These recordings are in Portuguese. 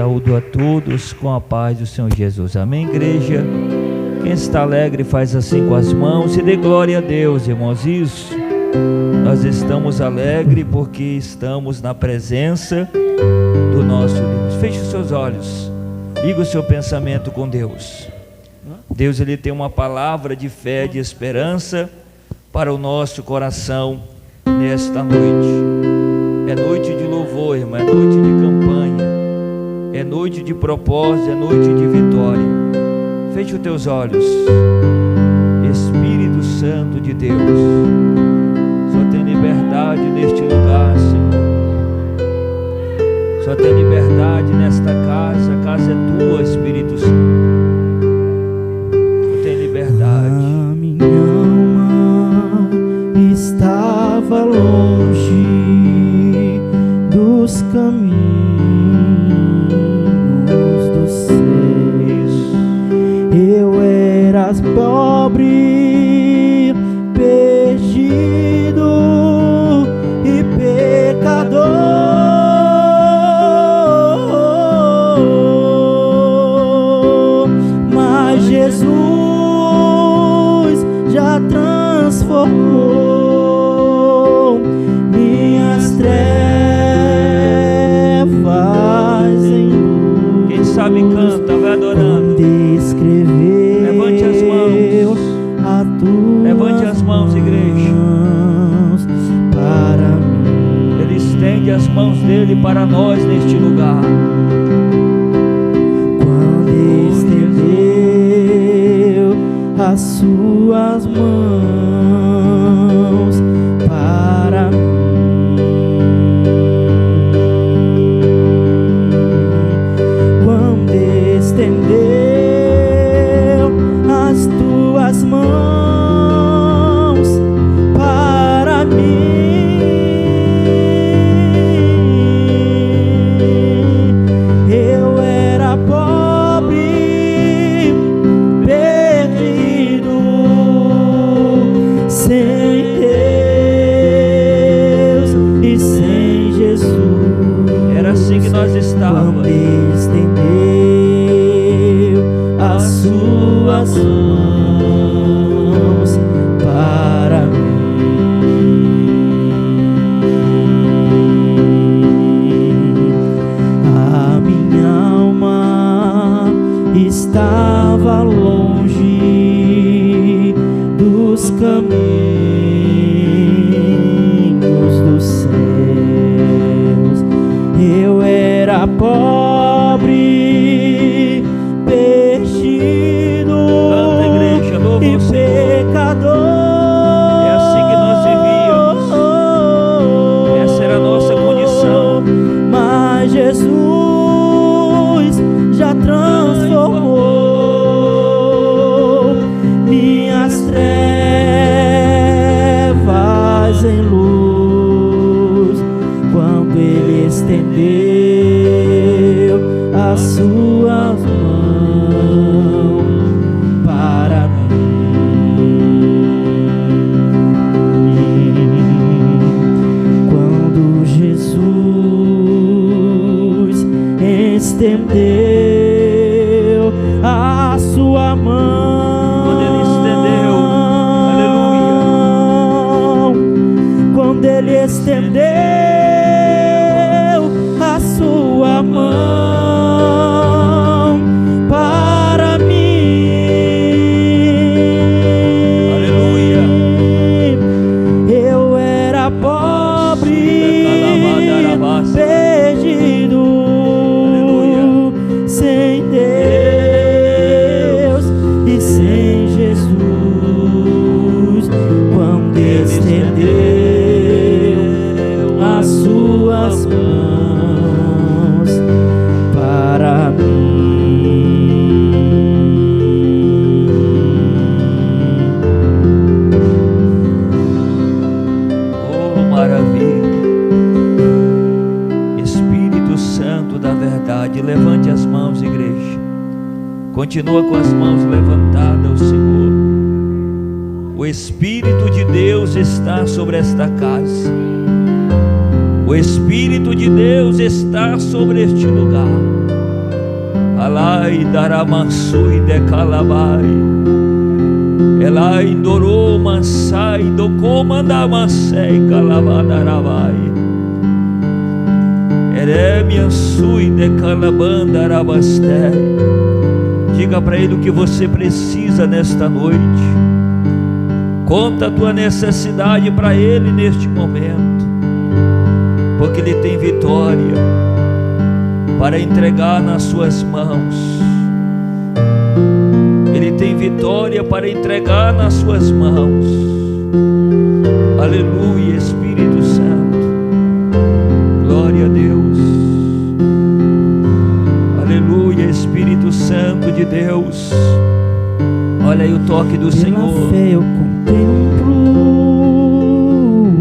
Saúdo a todos com a paz do Senhor Jesus. Amém, igreja? Quem está alegre faz assim com as mãos e dê glória a Deus, irmãos. Isso, nós estamos alegres porque estamos na presença do nosso Deus. Feche os seus olhos, liga o seu pensamento com Deus. Deus, Ele tem uma palavra de fé, de esperança para o nosso coração nesta noite. É noite de louvor, irmão, é noite de campanha, é noite de propósito, é noite de vitória. Feche os teus olhos. Espírito Santo de Deus, só tem liberdade neste lugar, Senhor. Só tem liberdade nesta casa. A casa é tua, Espírito Santo. Só tem liberdade. A minha alma estava longe dos caminhos do céu. Eu era pobre, perdido e pecador, mas Jesus já transformou minhas trevas em luz. Quem sabe canta, vai adorando. Levante as mãos. Levante as mãos, igreja. Para mim. Ele estende as mãos dele para nós neste lugar. Quando estendeu as suas mãos para mim, quando estendeu as tuas mãos para mim, eu era pobre, perdido, sem Deus e sem Jesus. Era assim que nós estávamos. Quando estendeu as suas mãos para mim, a minha alma estava longe dos caminhos dos céus. Eu era pobre, perdido Canta, igreja, louva e o Senhor. pecador. É assim que nós vivíamos. Essa era a nossa condição. Mas Jesus já transformou minhas trevas em luz, quando Ele estendeu as suas mãos para mim. Quando Jesus estendeu a sua mão, Quando Ele estendeu, aleluia. quando Ele estendeu a sua mão para mim, Aleluia. eu era pobre, perdido, sem Deus e sem Jesus. Quando estendeu as suas mãos para mim. Oh, maravilha. Espírito Santo da verdade, levante as mãos, igreja. Continua com as mãos levantadas ao Senhor. O Espírito de Deus está sobre esta casa. O Espírito de Deus está sobre este lugar. Ai, daramansui de calabai. Elai dorou mansai do comandamansei calabadaravai. Eremiansui de calabandarabastei. Diga para Ele o que você precisa nesta noite. Conta a tua necessidade para Ele neste momento, porque Ele tem vitória para entregar nas suas mãos. Ele tem vitória para entregar nas suas mãos. Aleluia, Espírito Santo. Glória a Deus. Aleluia, Espírito Santo de Deus. Olha aí o toque do Senhor. Pela fé eu contemplo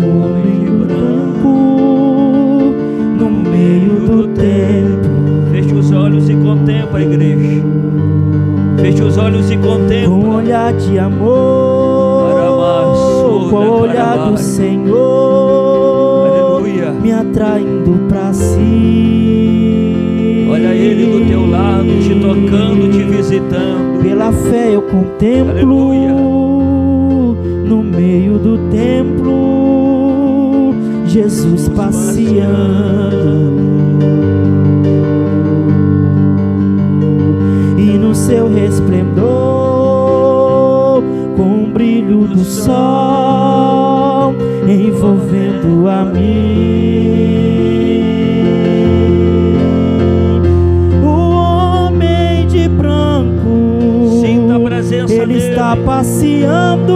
o homem branco no meio do templo. Feche os olhos e contempla a igreja. Feche os olhos e contempla. Com olhar de amor, com o olhar do Senhor, aleluia, me atraindo para si. Olha Ele do teu lado, te tocando, te visitando. Pela fé eu contemplo, aleluia, no meio do templo, Jesus passeando. E no seu resplendor, com o brilho do sol, envolvendo a mim. Ele está passeando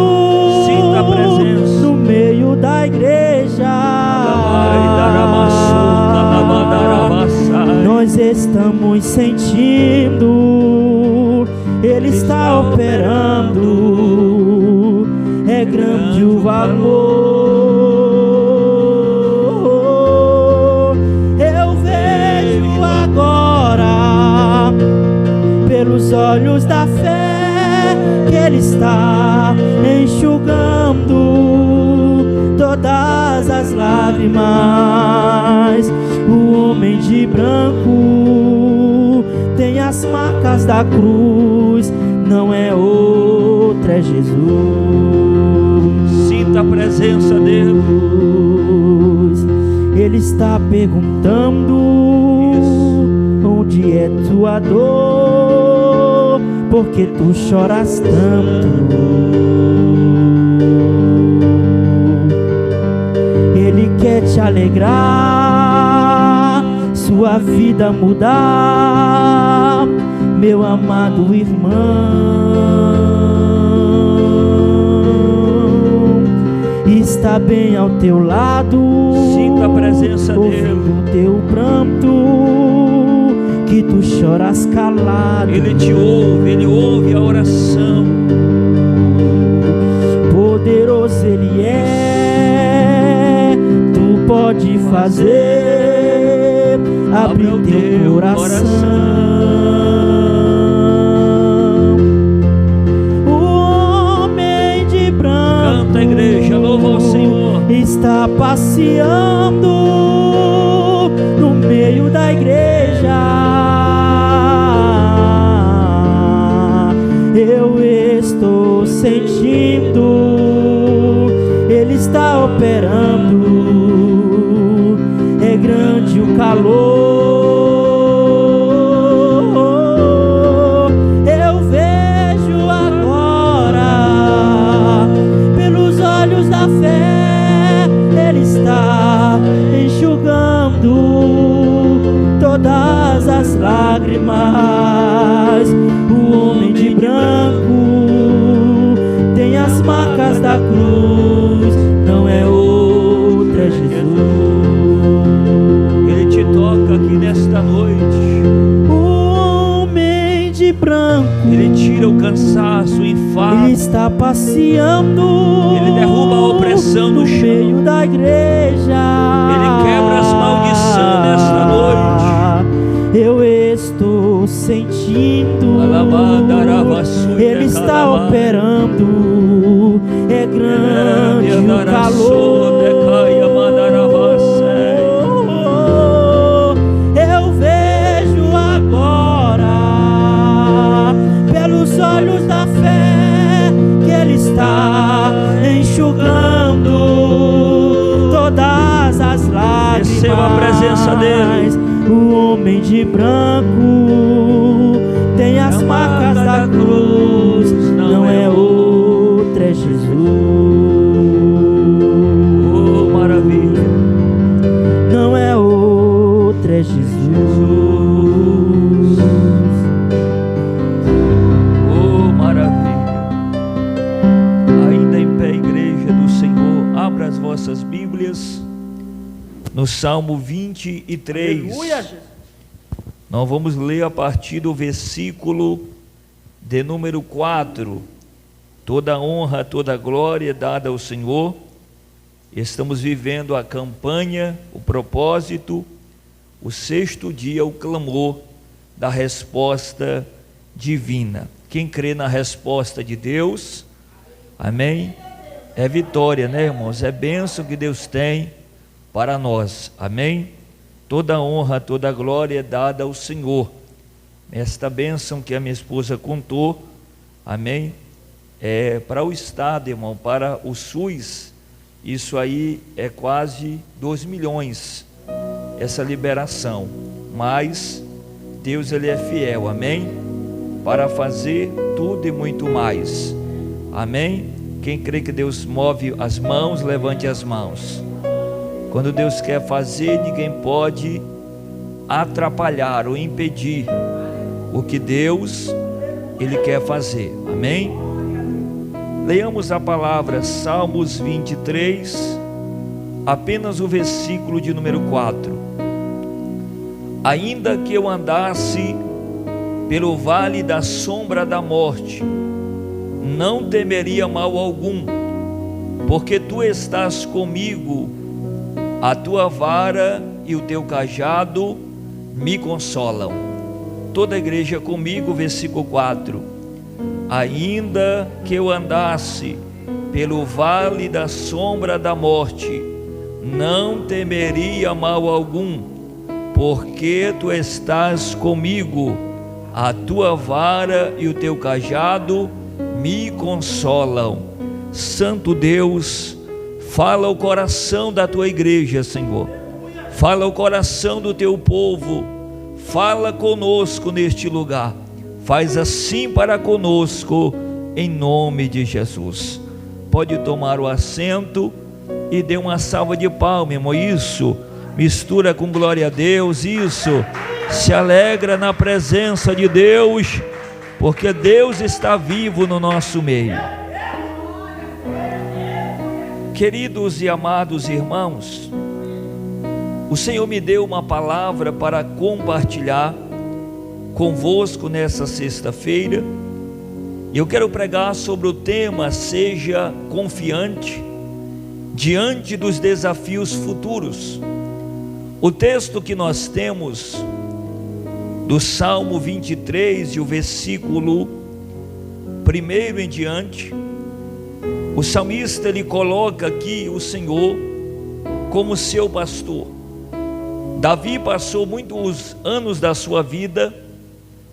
no meio da igreja. Nós estamos sentindo, Ele está operando. É grande o valor. Eu vejo agora pelos olhos da fé que Ele está enxugando todas as lágrimas. O homem de branco tem as marcas da cruz, não é outro, é Jesus. Sinta a presença dele. Ele está perguntando: onde é tua dor? Porque tu choras tanto? Ele quer te alegrar, sua vida mudar, meu amado irmão. Está bem ao teu lado, sinta a presença dele, ouvindo teu pranto, que tu choras calado. Ele te ouve, Ele ouve a oração. Poderoso Ele é, tu pode fazer, abre o teu coração. O homem de branco, canta a igreja, louva ao Senhor, está passeando no meio da igreja. Eu estou sentindo, Ele está operando. É grande o calor. Eu vejo agora pelos olhos da fé, Ele está enxugando todas as lágrimas. O homem de branco tem as marcas da cruz, não é outro, é Jesus. Ele te toca aqui nesta noite. O homem de branco, Ele tira o cansaço, o enfado. Ele está passeando, Ele derruba a opressão no do chão. meio da igreja. Ele quebra as maldições nesta noite. Eu estou sentindo, Ele está operando. É grande o calor. Eu vejo agora presença dele. O homem de branco tem as marcas da cruz, não é outro, é Jesus. Oh, maravilha. Não é outro, é Jesus. Oh, maravilha. Ainda em pé, igreja do Senhor, abra as vossas Bíblias no Salmo 23. Aleluia, Jesus. Nós vamos ler a partir do versículo de número 4. Toda honra, toda glória dada ao Senhor. Estamos vivendo a campanha, o propósito, o 6º dia, o clamor da resposta divina. Quem crê na resposta de Deus, amém? É vitória, né, irmãos? É bênção que Deus tem para nós, amém? Toda honra, toda glória é dada ao Senhor. Esta bênção que a minha esposa contou, amém? É para o Estado, irmão, para o SUS, isso aí é quase 2 milhões, essa liberação. Mas Deus, Ele é fiel, amém? Para fazer tudo e muito mais, amém? Quem crê que Deus move as mãos, levante as mãos. Quando Deus quer fazer, ninguém pode atrapalhar ou impedir o que Deus, Ele quer fazer, amém? Leiamos a palavra, Salmos 23, apenas o versículo de número 4. Ainda que eu andasse pelo vale da sombra da morte, não temeria mal algum, porque tu estás comigo, a tua vara e o teu cajado me consolam. Toda a igreja comigo, versículo 4. Ainda que eu andasse pelo vale da sombra da morte, não temeria mal algum, porque tu estás comigo, a tua vara e o teu cajado me consolam. Santo Deus, fala o coração da tua igreja, Senhor. Fala o coração do teu povo. Fala conosco neste lugar. Faz assim para conosco, em nome de Jesus. Pode tomar o assento e dê uma salva de palmas, irmão. Isso, mistura com glória a Deus. Isso, se alegra na presença de Deus, porque Deus está vivo no nosso meio. Queridos e amados irmãos, o Senhor me deu uma palavra para compartilhar convosco nessa sexta-feira. Eu quero pregar sobre o tema: seja confiante diante dos desafios futuros. O texto que nós temos do Salmo 23 e o versículo 1 em diante, o salmista, ele coloca aqui o Senhor como seu pastor. Davi passou muitos anos da sua vida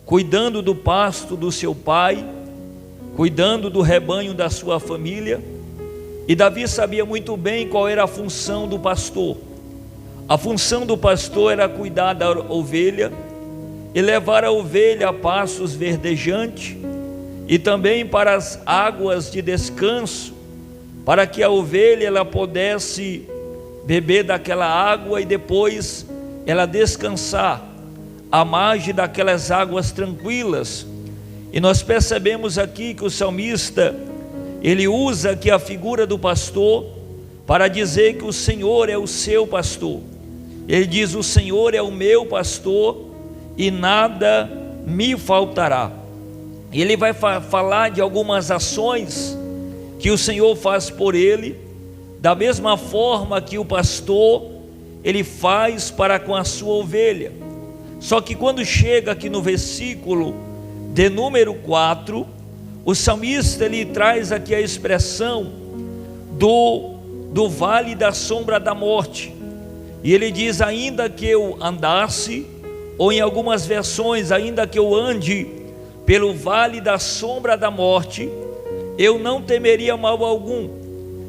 cuidando do pasto do seu pai, cuidando do rebanho da sua família, e Davi sabia muito bem qual era a função do pastor. A função do pastor era cuidar da ovelha e levar a ovelha a pastos verdejantes, e também para as águas de descanso, para que a ovelha ela pudesse beber daquela água e depois ela descansar à margem daquelas águas tranquilas. E nós percebemos aqui que o salmista, ele usa aqui a figura do pastor para dizer que o Senhor é o seu pastor. Ele diz: o Senhor é o meu pastor e nada me faltará. Ele vai falar de algumas ações que o Senhor faz por ele, da mesma forma que o pastor, ele faz para com a sua ovelha. Só que quando chega aqui no versículo de número 4, o salmista, ele traz aqui a expressão do vale da sombra da morte, e ele diz: ainda que eu andasse, ou em algumas versões, ainda que eu ande pelo vale da sombra da morte, eu não temeria mal algum.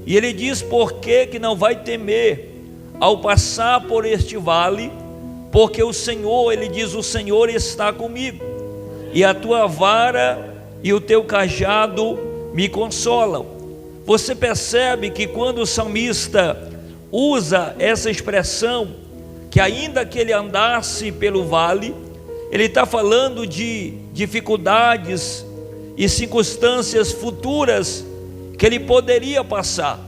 E ele diz por que não vai temer ao passar por este vale, porque o Senhor, ele diz, o Senhor está comigo, e a tua vara e o teu cajado me consolam. Você percebe que quando o salmista usa essa expressão, que ainda que ele andasse pelo vale, ele está falando de dificuldades e circunstâncias futuras que ele poderia passar.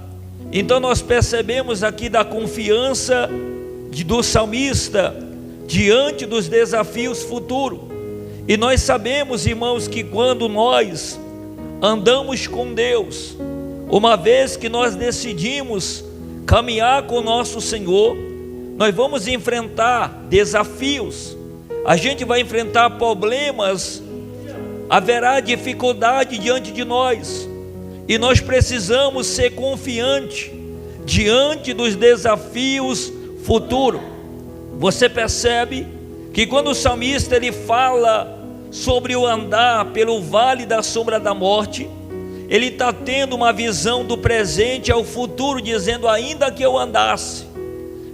Então nós percebemos aqui da confiança do salmista diante dos desafios futuros. E nós sabemos, irmãos, que quando nós andamos com Deus, uma vez que nós decidimos caminhar com o nosso Senhor, nós vamos enfrentar desafios, a gente vai enfrentar problemas, haverá dificuldade diante de nós, e nós precisamos ser confiantes diante dos desafios futuros. Você percebe que quando o salmista ele fala sobre o andar pelo vale da sombra da morte, ele está tendo uma visão do presente ao futuro, dizendo, ainda que eu andasse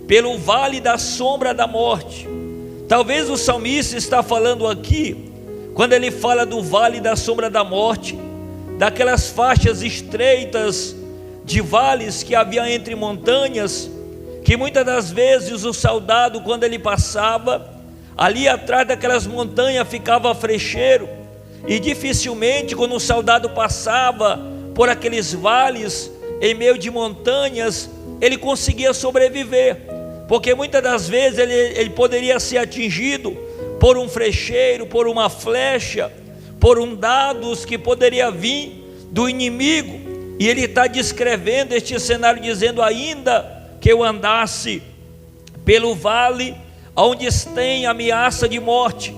pelo vale da sombra da morte. Talvez o salmista está falando aqui, quando ele fala do vale da sombra da morte, daquelas faixas estreitas de vales que havia entre montanhas, que muitas das vezes o soldado, quando ele passava, ali atrás daquelas montanhas ficava frecheiro, e dificilmente quando o soldado passava por aqueles vales, em meio de montanhas, ele conseguia sobreviver, porque muitas das vezes ele poderia ser atingido por um frecheiro, por uma flecha, por um dardos que poderia vir do inimigo. E ele está descrevendo este cenário, dizendo, ainda que eu andasse pelo vale onde tem ameaça de morte,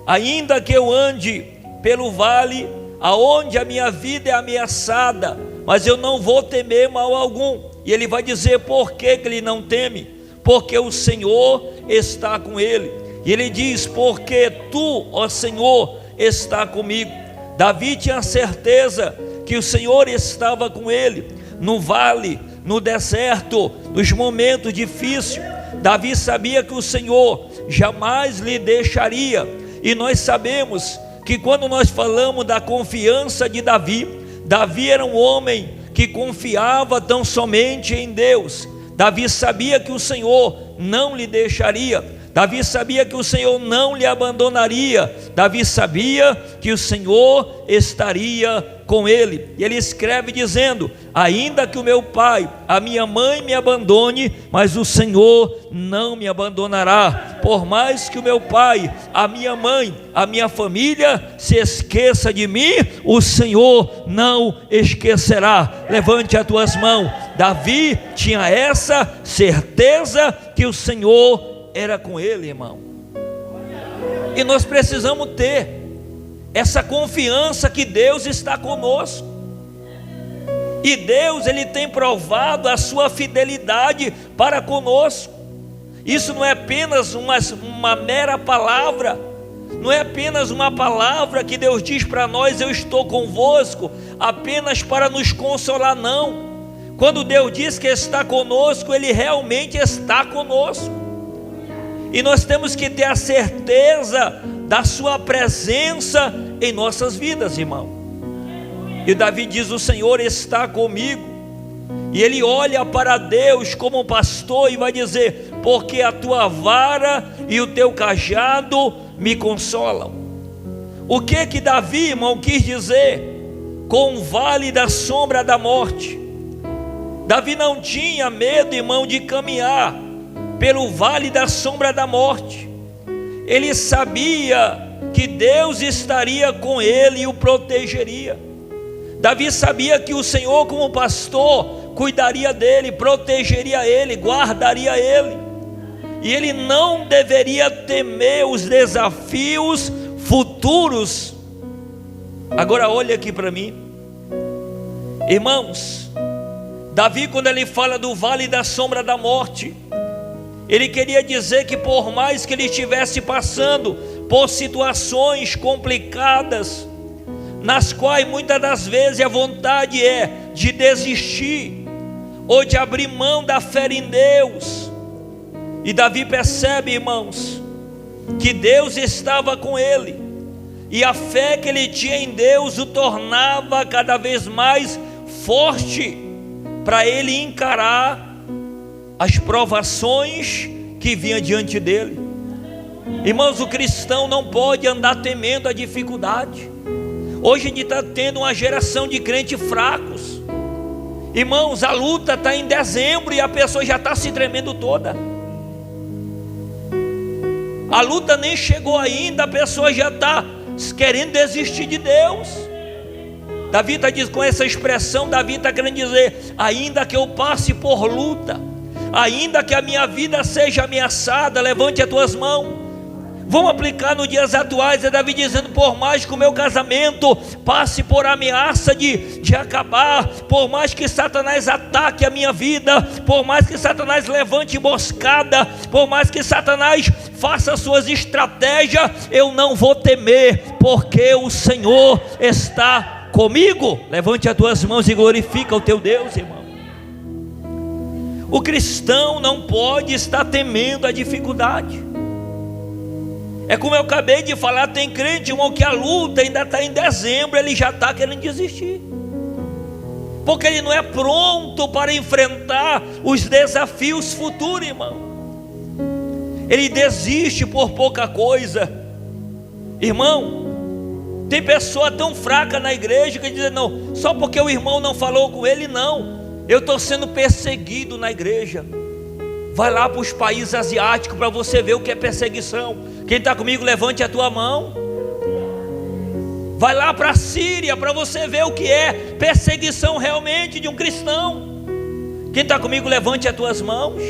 ainda que eu ande pelo vale aonde a minha vida é ameaçada, mas eu não vou temer mal algum. E ele vai dizer por que ele não teme, porque o Senhor está com ele. E ele diz, porque tu, ó Senhor, está comigo. Davi tinha certeza que o Senhor estava com ele no vale, no deserto, nos momentos difíceis. Davi sabia que o Senhor jamais lhe deixaria. E nós sabemos que quando nós falamos da confiança de Davi, Davi era um homem que confiava tão somente em Deus. Davi sabia que o Senhor não lhe deixaria. Davi sabia que o Senhor não lhe abandonaria. Davi sabia que o Senhor estaria com ele. E ele escreve dizendo, ainda que o meu pai, a minha mãe me abandone, mas o Senhor não me abandonará. Por mais que o meu pai, a minha mãe, a minha família se esqueça de mim, o Senhor não esquecerá. Levante as tuas mãos. Davi tinha essa certeza que o Senhor era com ele, irmão. E nós precisamos ter essa confiança que Deus está conosco. E Deus, ele tem provado a sua fidelidade para conosco. Isso não é apenas uma mera palavra, não é apenas uma palavra que Deus diz para nós, eu estou convosco, apenas para nos consolar, não. Quando Deus diz que está conosco, ele realmente está conosco. E nós temos que ter a certeza da sua presença em nossas vidas, irmão. E Davi diz, o Senhor está comigo. E ele olha para Deus como pastor e vai dizer, porque a tua vara e o teu cajado me consolam. O que Davi, irmão, quis dizer com o vale da sombra da morte? Davi não tinha medo, irmão, de caminhar pelo vale da sombra da morte. Ele sabia que Deus estaria com ele e o protegeria. Davi sabia que o Senhor, como pastor, cuidaria dele, protegeria ele, guardaria ele. E ele não deveria temer os desafios futuros. Agora olha aqui para mim, irmãos. Davi, quando ele fala do vale da sombra da morte, ele queria dizer que por mais que ele estivesse passando por situações complicadas, nas quais muitas das vezes a vontade é de desistir, ou de abrir mão da fé em Deus, E Davi percebe, irmãos, que Deus estava com ele, e a fé que ele tinha em Deus o tornava cada vez mais forte para ele encarar as provações que vinham diante dele. Irmãos, o cristão não pode andar temendo a dificuldade. Hoje a gente está tendo uma geração de crentes fracos. Irmãos, a luta está em dezembro e a pessoa já está se tremendo toda. A luta nem chegou ainda, a pessoa já está querendo desistir de Deus. Davi está dizendo, com essa expressão, Davi está querendo dizer: ainda que eu passe por luta, ainda que a minha vida seja ameaçada, levante as tuas mãos. Vamos aplicar nos dias atuais. É Davi dizendo: por mais que o meu casamento passe por ameaça de acabar, por mais que Satanás ataque a minha vida, por mais que Satanás levante emboscada, por mais que Satanás faça suas estratégias, eu não vou temer, porque o Senhor está comigo. Levante as tuas mãos e glorifica o teu Deus, irmão. O cristão não pode estar temendo a dificuldade. É como eu acabei de falar, tem crente, irmão, que a luta ainda está em dezembro, ele já está querendo desistir, porque ele não é pronto para enfrentar os desafios futuros, irmão. Ele desiste por pouca coisa. Irmão, tem pessoa tão fraca na igreja que diz: não, só porque o irmão não falou com ele, não, eu estou sendo perseguido na igreja. Vai lá para os países asiáticos para você ver o que é perseguição. Quem está comigo, levante a tua mão. Vai lá para a Síria para você ver o que é perseguição realmente de um cristão. Quem está comigo, levante as tuas mãos.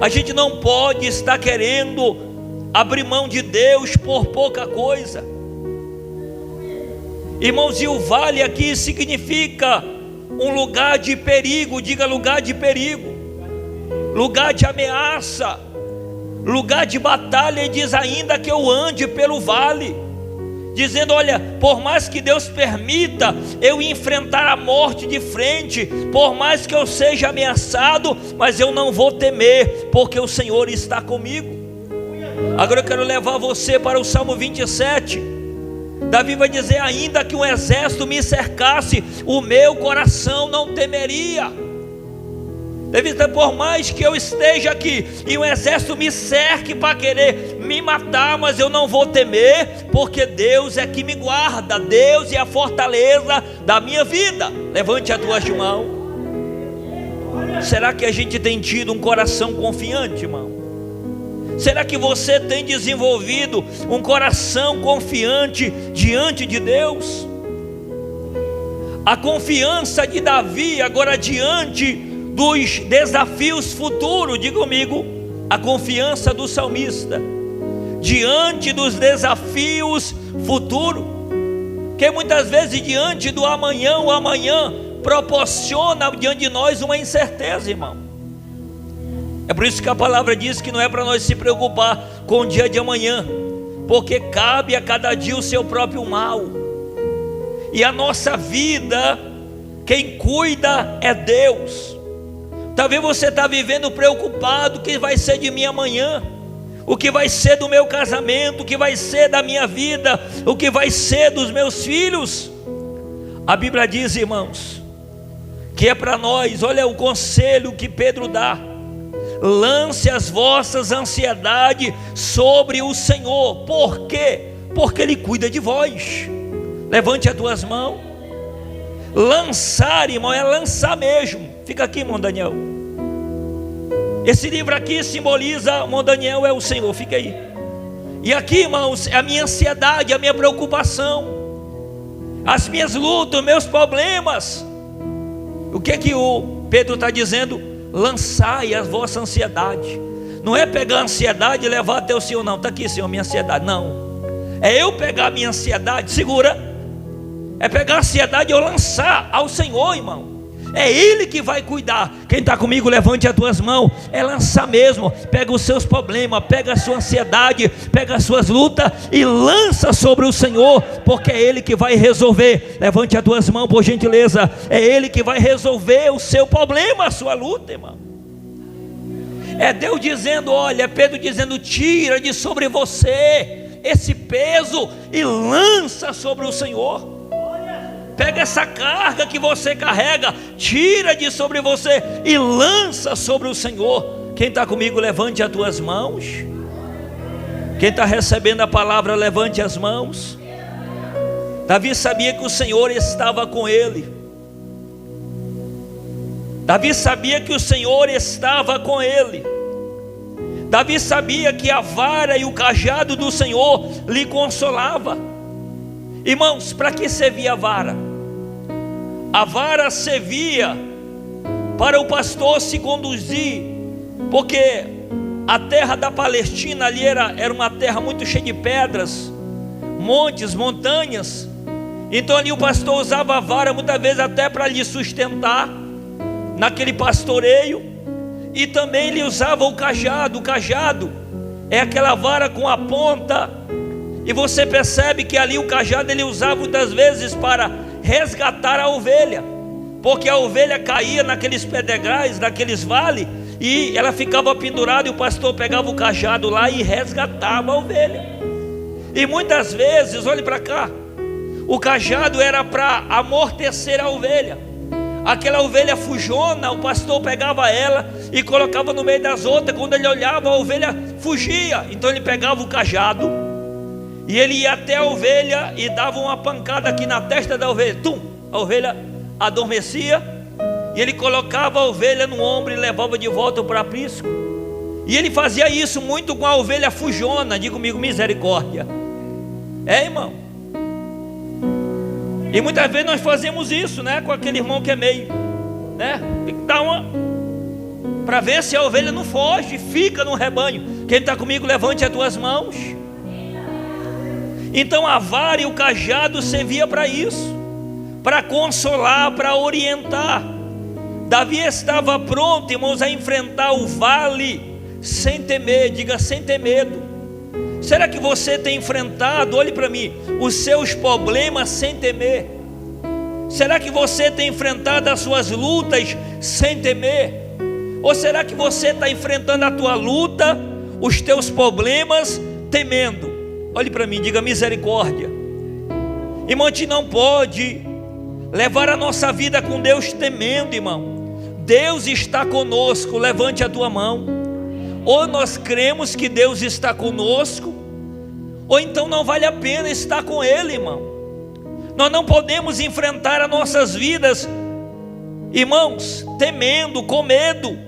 A gente não pode estar querendo abrir mão de Deus por pouca coisa. Irmãos, e o vale aqui significa um lugar de perigo. Diga: lugar de perigo, lugar de ameaça, lugar de batalha. E diz: ainda que eu ande pelo vale, dizendo: olha, por mais que Deus permita eu enfrentar a morte de frente, por mais que eu seja ameaçado, mas eu não vou temer, porque o Senhor está comigo. Agora eu quero levar você para o Salmo 27. Davi vai dizer: ainda que um exército me cercasse, o meu coração não temeria. Davi diz: por mais que eu esteja aqui e um exército me cerque para querer me matar, mas eu não vou temer, porque Deus é que me guarda. Deus é a fortaleza da minha vida. Levante as tuas mãos. Será que a gente tem tido um coração confiante, irmão? Será que você tem desenvolvido um coração confiante diante de Deus? A confiança de Davi agora diante dos desafios futuros, diga comigo, a confiança do salmista diante dos desafios futuros, que muitas vezes diante do amanhã, o amanhã proporciona diante de nós uma incerteza, irmão. É por isso que a palavra diz que não é para nós se preocupar com o dia de amanhã, porque cabe a cada dia o seu próprio mal, e a nossa vida, quem cuida é Deus. Talvez você está vivendo preocupado: o que vai ser de mim amanhã? O que vai ser do meu casamento? O que vai ser da minha vida? O que vai ser dos meus filhos? A Bíblia diz, irmãos, que é para nós, olha o conselho que Pedro dá: lance as vossas ansiedades sobre o Senhor. Por quê? Porque Ele cuida de vós. Levante as tuas mãos. Lançar, irmão, é lançar mesmo. Fica aqui, irmão Daniel. Esse livro aqui simboliza, irmão Daniel, é o Senhor. Fica aí. E aqui, irmãos, é a minha ansiedade, a minha preocupação, as minhas lutas, meus problemas. O que é que o Pedro está dizendo? Lançai a vossa ansiedade. Não é pegar a ansiedade e levar até o Senhor, não. Está aqui, Senhor, minha ansiedade. Não, é eu pegar a minha ansiedade, segura. É pegar a ansiedade e eu lançar ao Senhor, irmão. É Ele que vai cuidar. Quem está comigo, levante as tuas mãos. É lançar mesmo. Pega os seus problemas, pega a sua ansiedade, pega as suas lutas e lança sobre o Senhor, porque é Ele que vai resolver. Levante as tuas mãos, por gentileza. É Ele que vai resolver o seu problema, a sua luta, irmão. É Deus dizendo, olha, é Pedro dizendo, tira de sobre você esse peso e lança sobre o Senhor. Pega essa carga que você carrega, tira de sobre você e lança sobre o Senhor. Quem está comigo, levante as tuas mãos. Quem está recebendo a palavra, levante as mãos. Davi sabia que o Senhor estava com ele. Davi sabia que o Senhor estava com ele. Davi sabia que a vara e o cajado do Senhor lhe consolava. Irmãos, para que servia a vara? A vara servia para o pastor se conduzir, porque a terra da Palestina ali era uma terra muito cheia de pedras, montes, montanhas. Então ali o pastor usava a vara muitas vezes até para lhe sustentar naquele pastoreio. E também ele usava o cajado. O cajado é aquela vara com a ponta, e você percebe que ali o cajado ele usava muitas vezes para resgatar a ovelha, porque a ovelha caía naqueles pedregais, naqueles vales, e ela ficava pendurada, e o pastor pegava o cajado lá e resgatava a ovelha. E muitas vezes, olhe para cá, o cajado era para amortecer a ovelha. Aquela ovelha fujona, o pastor pegava ela e colocava no meio das outras. Quando ele olhava, a ovelha fugia. Então ele pegava o cajado e ele ia até a ovelha e dava uma pancada aqui na testa da ovelha. Tum! A ovelha adormecia, e ele colocava a ovelha no ombro e levava de volta para o aprisco. E ele fazia isso muito com a ovelha fujona. Diga comigo, misericórdia. É, irmão. E muitas vezes nós fazemos isso, né? Com aquele irmão que é meio, né? Tem que dar uma, para ver se a ovelha não foge, fica no rebanho. Quem está comigo, levante as tuas mãos. Então a vara e o cajado servia para isso, para consolar, para orientar. Davi estava pronto, irmãos, a enfrentar o vale sem temer. Diga, sem ter medo. Será que você tem enfrentado, olhe para mim, os seus problemas sem temer? Será que você tem enfrentado as suas lutas sem temer? Ou será que você está enfrentando a tua luta, os teus problemas, temendo? Olhe para mim, diga, misericórdia. Irmão, a gente não pode levar a nossa vida com Deus temendo, irmão. Deus está conosco. Levante a tua mão. Ou nós cremos que Deus está conosco, ou então não vale a pena estar com Ele, irmão. Nós não podemos enfrentar as nossas vidas, irmãos, temendo, com medo.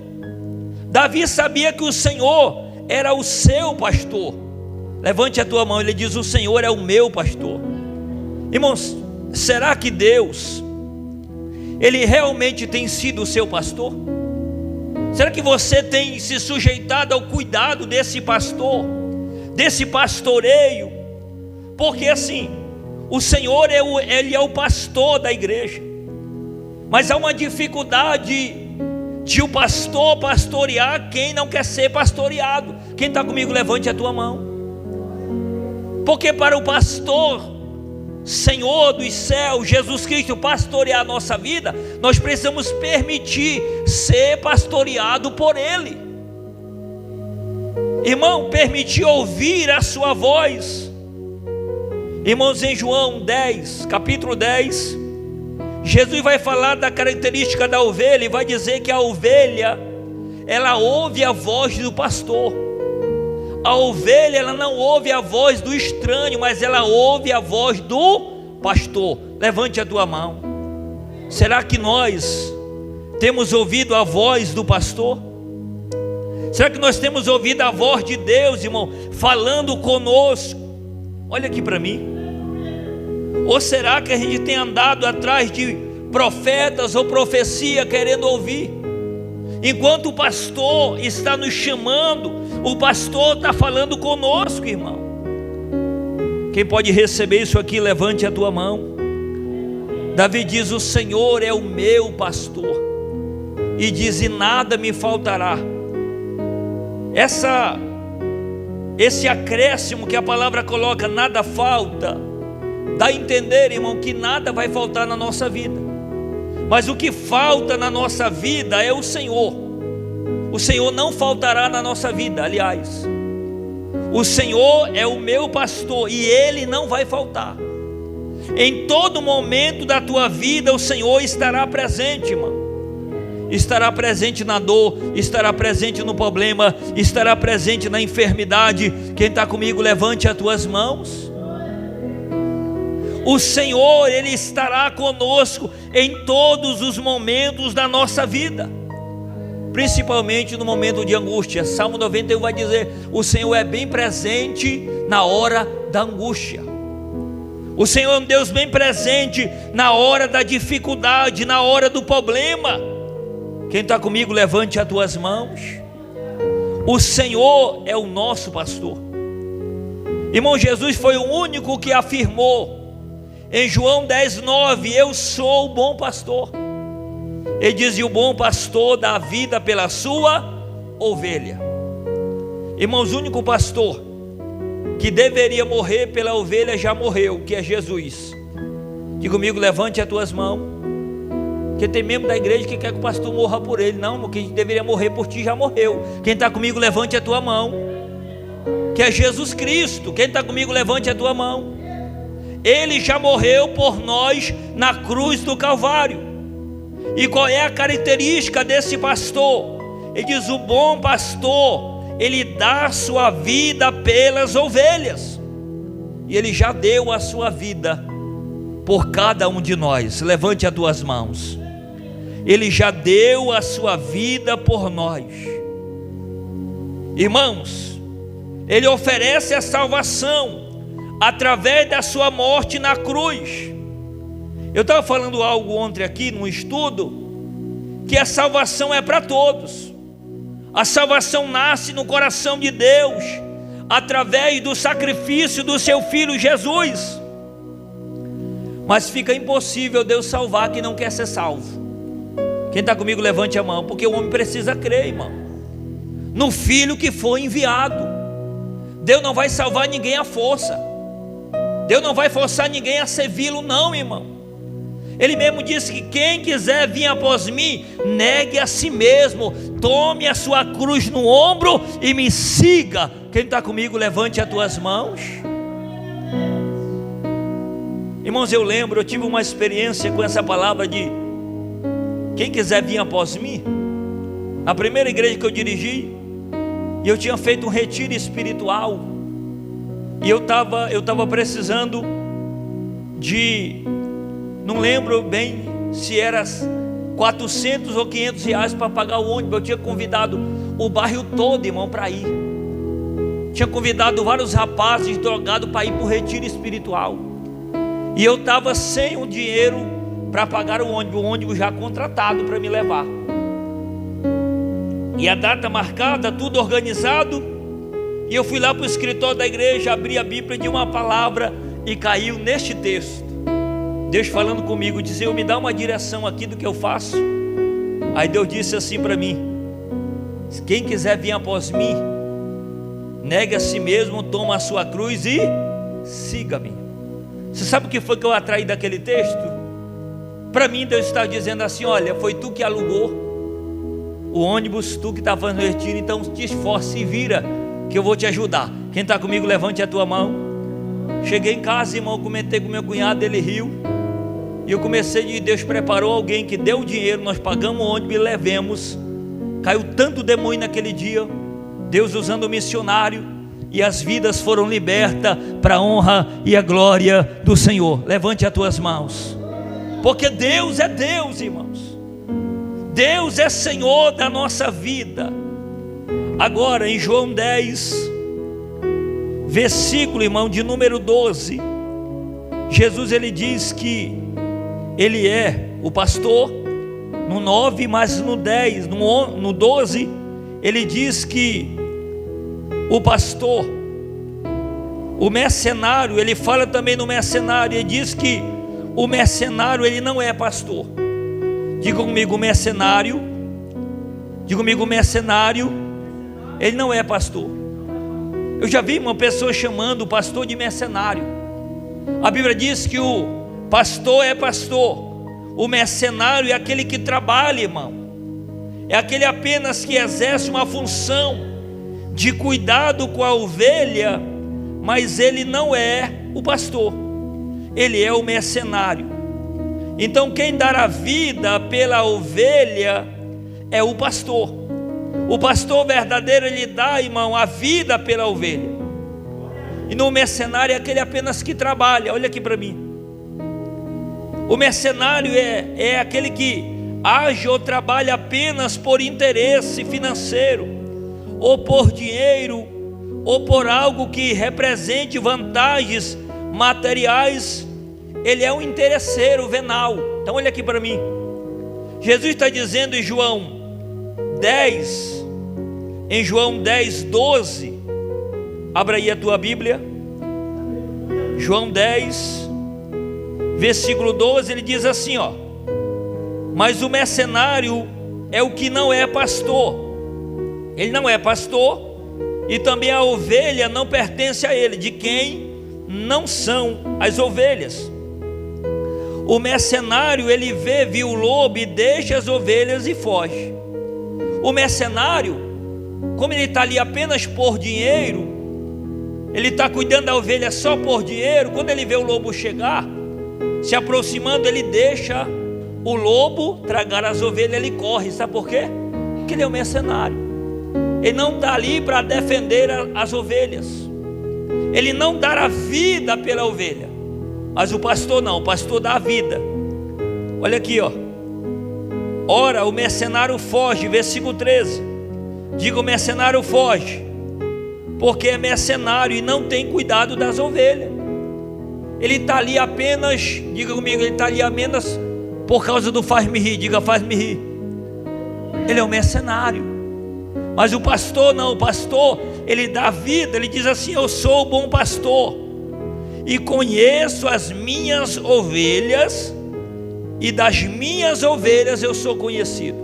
Davi sabia que o Senhor era o seu pastor. Levante a tua mão. Ele diz, o Senhor é o meu pastor. Irmãos, será que Deus, Ele realmente tem sido o seu pastor? Será que você tem se sujeitado ao cuidado desse pastor, desse pastoreio? Porque assim, o Senhor Ele é o pastor da igreja, mas há uma dificuldade de o pastor pastorear quem não quer ser pastoreado. Quem está comigo, levante a tua mão. Porque para o pastor, Senhor dos céus, Jesus Cristo, pastorear a nossa vida, nós precisamos permitir ser pastoreado por Ele. Irmão, permitir ouvir a sua voz. Irmãos, em João 10, capítulo 10, Jesus vai falar da característica da ovelha e vai dizer que a ovelha, ela ouve a voz do pastor. A ovelha, ela não ouve a voz do estranho, mas ela ouve a voz do pastor. Levante a tua mão. Será que nós temos ouvido a voz do pastor? Será que nós temos ouvido a voz de Deus, irmão, falando conosco? Olha aqui para mim. Ou será que a gente tem andado atrás de profetas ou profecia querendo ouvir? Enquanto o pastor está nos chamando, o pastor está falando conosco, irmão. Quem pode receber isso aqui, levante a tua mão. Davi diz, o Senhor é o meu pastor, e diz, e nada me faltará. Esse acréscimo que a palavra coloca, nada falta, dá a entender, irmão, que nada vai faltar na nossa vida. Mas o que falta na nossa vida é o Senhor. O Senhor não faltará na nossa vida. Aliás, o Senhor é o meu pastor e Ele não vai faltar. Em todo momento da tua vida o Senhor estará presente, irmão. Estará presente na dor, estará presente no problema, estará presente na enfermidade. Quem está comigo, levante as tuas mãos. O Senhor, Ele estará conosco em todos os momentos da nossa vida, principalmente no momento de angústia. Salmo 91 vai dizer: o Senhor é bem presente na hora da angústia. O Senhor é um Deus bem presente na hora da dificuldade, na hora do problema. Quem está comigo, levante as tuas mãos. O Senhor é o nosso pastor. Irmão, Jesus foi o único que afirmou em João 10:9: eu sou o bom pastor. Ele diz: e o bom pastor dá a vida pela sua ovelha. Irmãos, o único pastor que deveria morrer pela ovelha já morreu, que é Jesus. Diga comigo, levante as tuas mãos. Porque tem membro da igreja que quer que o pastor morra por ele. Não, quem deveria morrer por ti já morreu. Quem está comigo, levante a tua mão. Que é Jesus Cristo. Quem está comigo, levante a tua mão. Ele já morreu por nós na cruz do Calvário. E qual é a característica desse pastor? Ele diz: o bom pastor, ele dá a sua vida pelas ovelhas. E ele já deu a sua vida por cada um de nós. Levante as tuas mãos. Ele já deu a sua vida por nós. Irmãos, Ele oferece a salvação através da sua morte na cruz. Eu estava falando algo ontem aqui num estudo, que a salvação é para todos. A salvação nasce no coração de Deus através do sacrifício do seu Filho Jesus. Mas fica impossível Deus salvar quem não quer ser salvo. Quem está comigo, levante a mão. Porque o homem precisa crer, irmão, no Filho que foi enviado. Deus não vai salvar ninguém à força. Deus não vai forçar ninguém a servi-lo, não, irmão. Ele mesmo disse que quem quiser vir após mim, negue a si mesmo, tome a sua cruz no ombro e me siga. Quem está comigo, levante as tuas mãos. Irmãos, eu tive uma experiência com essa palavra de quem quiser vir após mim. Na primeira igreja que eu dirigi, e eu tinha feito um retiro espiritual, e eu estava precisando de, não lembro bem se era 400 ou 500 reais para pagar o ônibus. Eu tinha convidado o bairro todo, irmão, para ir. Tinha convidado vários rapazes drogados para ir para o retiro espiritual. E eu estava sem o dinheiro para pagar o ônibus já contratado para me levar. E a data marcada, tudo organizado. E eu fui lá para o escritório da igreja, abri a Bíblia de uma palavra e caiu neste texto. Deus falando comigo, disse: Senhor, me dá uma direção aqui do que eu faço. Aí Deus disse assim para mim: quem quiser vir após mim, negue a si mesmo, toma a sua cruz e siga-me. Você sabe o que foi que eu atraí daquele texto? Para mim Deus está dizendo assim: olha, foi tu que alugou o ônibus, tu que está fazendo o retiro, então te esforce e vira, que eu vou te ajudar. Quem está comigo, levante a tua mão. Cheguei em casa, irmão, comentei com meu cunhado, ele riu. E eu comecei, Deus preparou alguém que deu o dinheiro, nós pagamos o ônibus e levemos. Caiu tanto demônio naquele dia, Deus usando o missionário, e as vidas foram libertas para a honra e a glória do Senhor. Levante as tuas mãos. Porque Deus é Deus, irmãos. Deus é Senhor da nossa vida. Agora em João 10, versículo, irmão, de número 12, Jesus ele diz que Ele é o pastor. No 9, mas no 10, no 12, Ele diz que o pastor, o mercenário, Ele fala também no mercenário, Ele diz que o mercenário, ele não é pastor. Diga comigo, mercenário. Diga comigo, mercenário, ele não é pastor. Eu já vi uma pessoa chamando o pastor de mercenário. A Bíblia diz que o pastor é pastor, o mercenário é aquele que trabalha, irmão. é aquele apenas que exerce uma função de cuidado com a ovelha, mas ele não é o pastor, ele é o mercenário. Então quem dá a vida pela ovelha é o pastor. O pastor verdadeiro, ele dá, irmão, a vida pela ovelha. E no mercenário é aquele apenas que trabalha. Olha aqui para mim. O mercenário é aquele que age ou trabalha apenas por interesse financeiro, ou por dinheiro, ou por algo que represente vantagens materiais. Ele é um interesseiro venal. Então olha aqui para mim. Jesus está dizendo em João 10, em João 10, 12, abra aí a tua Bíblia, João 10, versículo 12, ele diz assim, ó: mas o mercenário é o que não é pastor. Ele não é pastor, e também a ovelha não pertence a ele, de quem não são as ovelhas. O mercenário, ele viu o lobo e deixa as ovelhas e foge. O mercenário, como ele está ali apenas por dinheiro, ele está cuidando da ovelha só por dinheiro. Quando ele vê o lobo chegar, se aproximando, ele deixa o lobo tragar as ovelhas, ele corre. Sabe por quê? Porque ele é um mercenário. Ele não está ali para defender as ovelhas, ele não dá a vida pela ovelha. Mas o pastor não, o pastor dá a vida. Olha aqui, ó. Ora, o mercenário foge, versículo 13. Diga: o mercenário foge, porque é mercenário e não tem cuidado das ovelhas. Ele está ali apenas, diga comigo, ele está ali apenas por causa do faz-me rir. Diga: faz-me rir. Ele é um mercenário. Mas o pastor não, o pastor, ele dá vida. Ele diz assim: eu sou o bom pastor e conheço as minhas ovelhas, e das minhas ovelhas eu sou conhecido.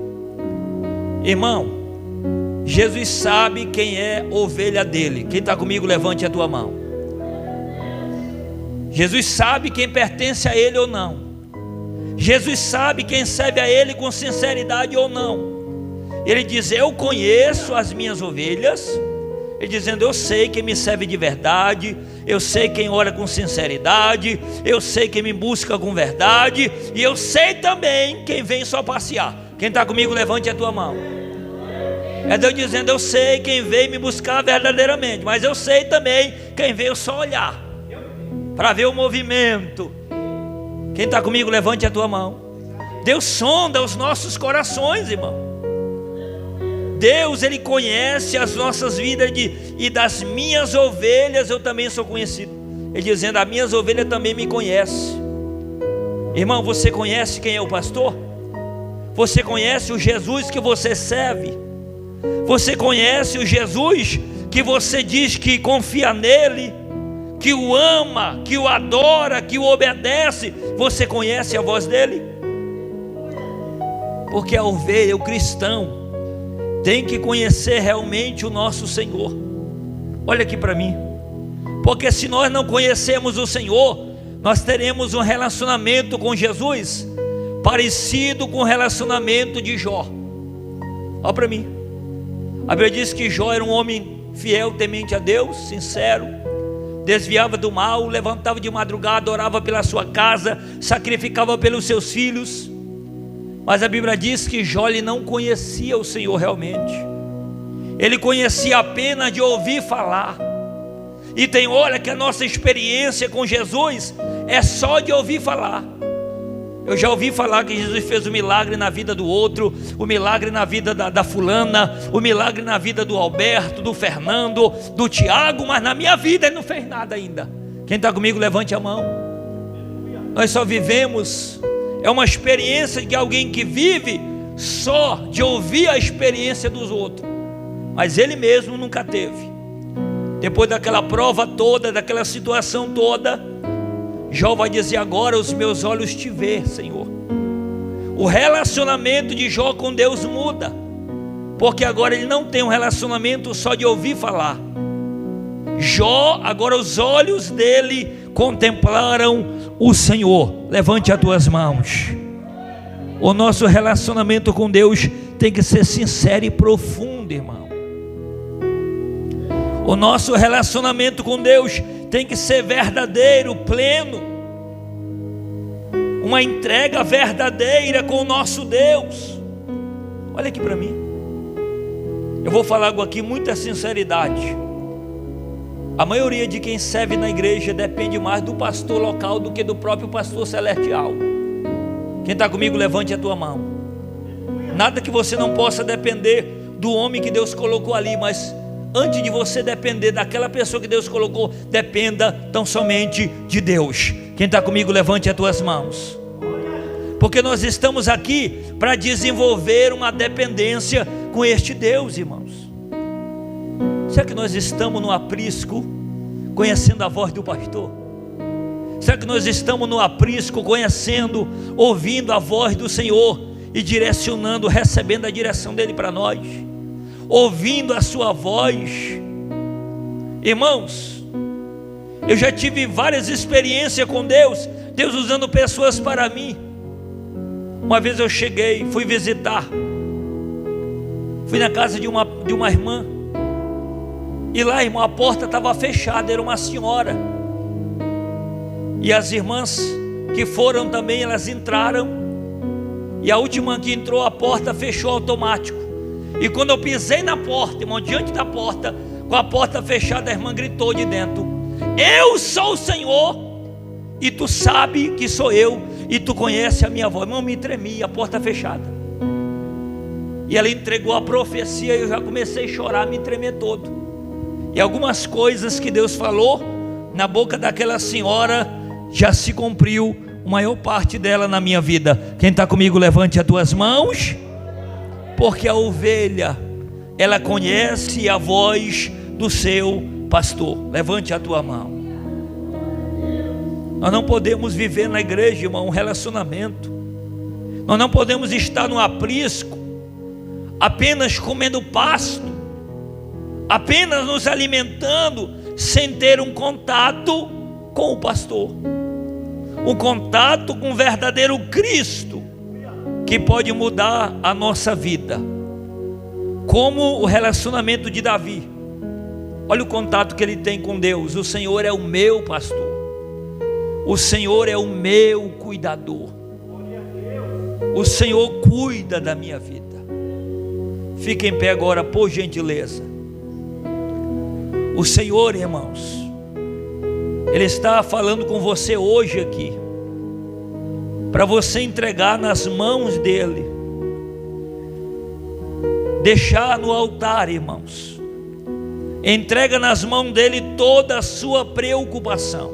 Irmão, Jesus sabe quem é ovelha dele. Quem está comigo, levante a tua mão. Jesus sabe quem pertence a ele ou não. Jesus sabe quem serve a ele com sinceridade ou não. Ele diz: eu conheço as minhas ovelhas. Ele dizendo: eu sei quem me serve de verdade, eu sei quem ora com sinceridade, eu sei quem me busca com verdade, e eu sei também quem vem só passear. Quem está comigo, levante a tua mão. É Deus dizendo: eu sei quem veio me buscar verdadeiramente, mas eu sei também quem veio só olhar, para ver o movimento. Quem está comigo, levante a tua mão. Deus sonda os nossos corações, irmão. Deus, ele conhece as nossas vidas, e das minhas ovelhas eu também sou conhecido. Ele dizendo: as minhas ovelhas também me conhecem. Irmão, você conhece quem é o pastor? Você conhece o Jesus que você serve? Você conhece o Jesus que você diz que confia nele, que o ama, que o adora, que o obedece? Você conhece a voz dele? Porque a ovelha, o cristão, tem que conhecer realmente o nosso Senhor. Olha aqui para mim. Porque se nós não conhecemos o Senhor, nós teremos um relacionamento com Jesus parecido com o relacionamento de Jó. Olha para mim. A Bíblia diz que Jó era um homem fiel, temente a Deus, sincero, desviava do mal, levantava de madrugada, orava pela sua casa, sacrificava pelos seus filhos. Mas a Bíblia diz que Jó, ele não conhecia o Senhor realmente. Ele conhecia apenas de ouvir falar. E tem hora que a nossa experiência com Jesus é só de ouvir falar. Eu já ouvi falar que Jesus fez um milagre na vida do outro, o milagre na vida da fulana, o milagre na vida do Alberto, do Fernando, do Tiago, mas na minha vida ele não fez nada ainda. Quem está comigo, levante a mão. Nós só vivemos, é uma experiência de alguém que vive só de ouvir a experiência dos outros, mas ele mesmo nunca teve. Depois daquela prova toda, daquela situação toda, Jó vai dizer: agora os meus olhos te vê, Senhor. O relacionamento de Jó com Deus muda, porque agora ele não tem um relacionamento só de ouvir falar. Jó, agora os olhos dele contemplaram o Senhor. Levante as tuas mãos. O nosso relacionamento com Deus tem que ser sincera e profunda, irmão. O nosso relacionamento com Deus tem que ser verdadeiro, pleno. Uma entrega verdadeira com o nosso Deus. Olha aqui para mim. Eu vou falar algo aqui, muita sinceridade. A maioria de quem serve na igreja depende mais do pastor local do que do próprio pastor celestial. Quem está comigo, levante a tua mão. Nada que você não possa depender do homem que Deus colocou ali, mas antes de você depender daquela pessoa que Deus colocou, dependa tão somente de Deus. Quem está comigo, levante as tuas mãos. Porque nós estamos aqui para desenvolver uma dependência com este Deus, irmãos. Será que nós estamos no aprisco conhecendo a voz do pastor? Será que nós estamos no aprisco conhecendo, ouvindo a voz do Senhor e direcionando, recebendo a direção dele para nós? Ouvindo a sua voz? Irmãos, eu já tive várias experiências com Deus, Deus usando pessoas para mim. Uma vez eu cheguei, fui visitar, fui na casa de uma irmã, e lá, irmão, a porta estava fechada, era uma senhora, e as irmãs que foram também, elas entraram, e a última que entrou, a porta fechou automático. E quando eu pisei na porta, irmão, diante da porta, com a porta fechada, a irmã gritou de dentro: eu sou o Senhor, e tu sabe que sou eu, e tu conhece a minha voz. Irmão, me tremi, a porta fechada. E ela entregou a profecia, e eu já comecei a chorar, me tremer todo. E algumas coisas que Deus falou na boca daquela senhora já se cumpriu, a maior parte dela na minha vida. Quem está comigo, levante as tuas mãos. Porque a ovelha, ela conhece a voz do seu pastor. Levante a tua mão. Nós não podemos viver na igreja, irmão, um relacionamento. Nós não podemos estar no aprisco apenas comendo pasto, apenas nos alimentando, sem ter um contato com o pastor, um contato com o verdadeiro Cristo, que pode mudar a nossa vida. Como o relacionamento de Davi. Olha o contato que ele tem com Deus: o Senhor é o meu pastor, o Senhor é o meu cuidador, o Senhor cuida da minha vida. Fique em pé agora, por gentileza. O Senhor, irmãos, Ele está falando com você hoje aqui, para você entregar nas mãos dEle, deixar no altar, irmãos. Entrega nas mãos dEle toda a sua preocupação.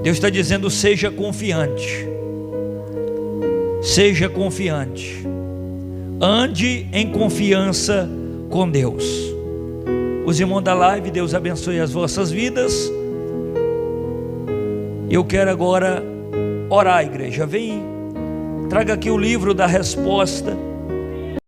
Deus está dizendo: seja confiante, seja confiante, ande em confiança com Deus. Os irmãos da live, Deus abençoe as vossas vidas. Eu quero agora orar, igreja. Vem, traga aqui o livro da resposta.